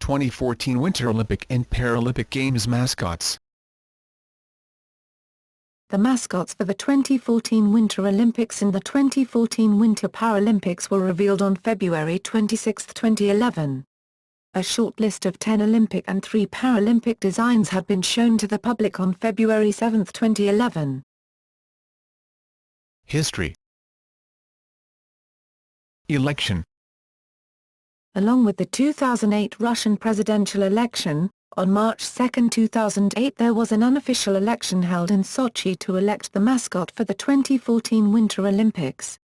2014 Winter Olympic and Paralympic Games mascots. The mascots for the 2014 Winter Olympics and the 2014 Winter Paralympics were revealed on February 26, 2011. A short list of 10 Olympic and 3 Paralympic designs had been shown to the public on February 7, 2011. History. Election. Along with the 2008 Russian presidential election, on March 2, 2008 there was an unofficial election held in Sochi to elect the mascot for the 2014 Winter Olympics.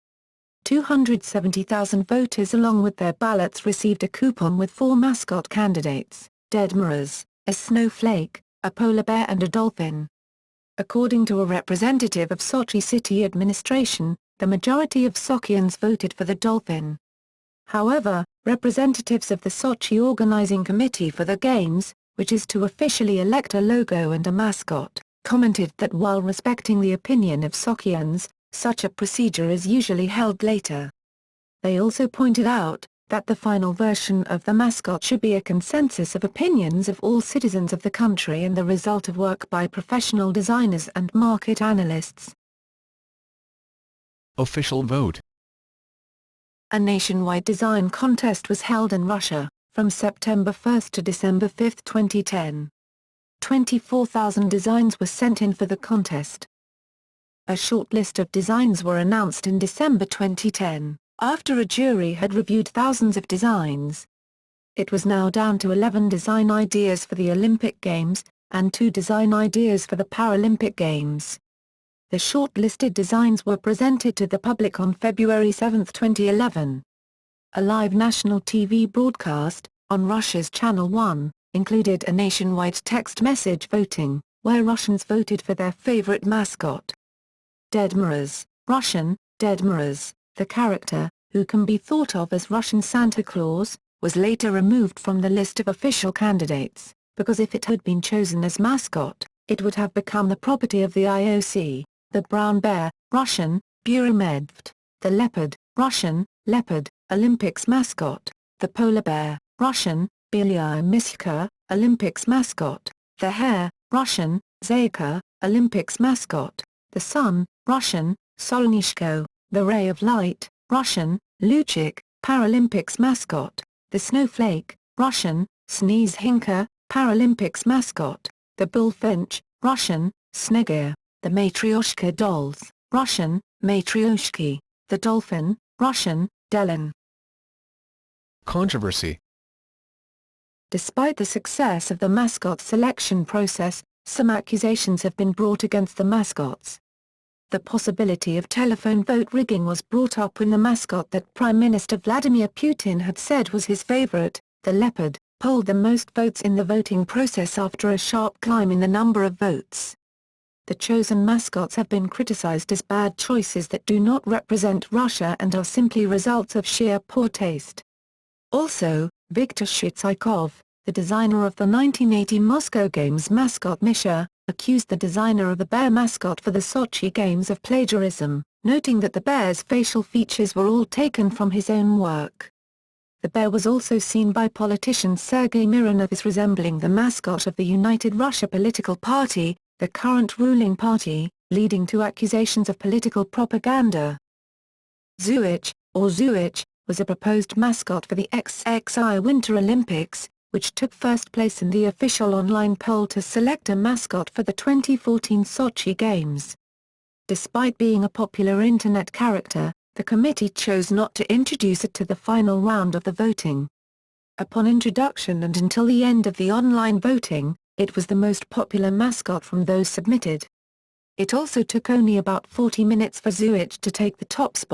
270,000 voters along with their ballots received a coupon with 4 mascot candidates: dead mirrors, a snowflake, a polar bear and a dolphin. According to a representative of Sochi city administration, the majority of Sochians voted for the dolphin. However, representatives of the Sochi Organizing Committee for the Games, which is to officially elect a logo and a mascot, commented that while respecting the opinion of Sochians, such a procedure is usually held later. They also pointed out that the final version of the mascot should be a consensus of opinions of all citizens of the country and the result of work by professional designers and market analysts. Official vote. A nationwide design contest was held in Russia, from September 1 to December 5, 2010. 24,000 designs were sent in for the contest. A short list of designs were announced in December 2010, after a jury had reviewed thousands of designs. It was now down to 11 design ideas for the Olympic Games, and 2 design ideas for the Paralympic Games. The short-listed designs were presented to the public on February 7, 2011. A live national TV broadcast, on Russia's Channel 1, included a nationwide text message voting, where Russians voted for their favorite mascot. Dead mirrors, Russian, dead mirrors, the character, who can be thought of as Russian Santa Claus, was later removed from the list of official candidates, because if it had been chosen as mascot, it would have become the property of the IOC. The brown bear, Russian, Buromedved, the leopard, Russian, leopard, Olympics mascot, the polar bear, Russian, Belya Miska, Olympics mascot, the hare, Russian, Zayka, Olympics mascot, the sun, Russian, Solnishko, the ray of light, Russian, Luchik, Paralympics mascot, the snowflake, Russian, Sneezhinka, Paralympics mascot, the bullfinch, Russian, Snegir, the Matryoshka dolls, Russian, Matryoshki, the dolphin, Russian, Delin. Controversy. Despite the success of the mascot selection process, some accusations have been brought against the mascots. The possibility of telephone vote rigging was brought up when the mascot that Prime Minister Vladimir Putin had said was his favorite, the leopard, polled the most votes in the voting process after a sharp climb in the number of votes. The chosen mascots have been criticized as bad choices that do not represent Russia and are simply results of sheer poor taste. Also, Viktor Shitsikov, the designer of the 1980 Moscow Games mascot Misha, accused the designer of the bear mascot for the Sochi Games of plagiarism, noting that the bear's facial features were all taken from his own work. The bear was also seen by politician Sergei Mironov as resembling the mascot of the United Russia political party, the current ruling party, leading to accusations of political propaganda. Zuich, or Zuich, was a proposed mascot for the XXI Winter Olympics, which took first place in the official online poll to select a mascot for the 2014 Sochi Games. Despite being a popular internet character, the committee chose not to introduce it to the final round of the voting. Upon introduction and until the end of the online voting, it was the most popular mascot from those submitted. It also took only about 40 minutes for Zuich to take the top spot.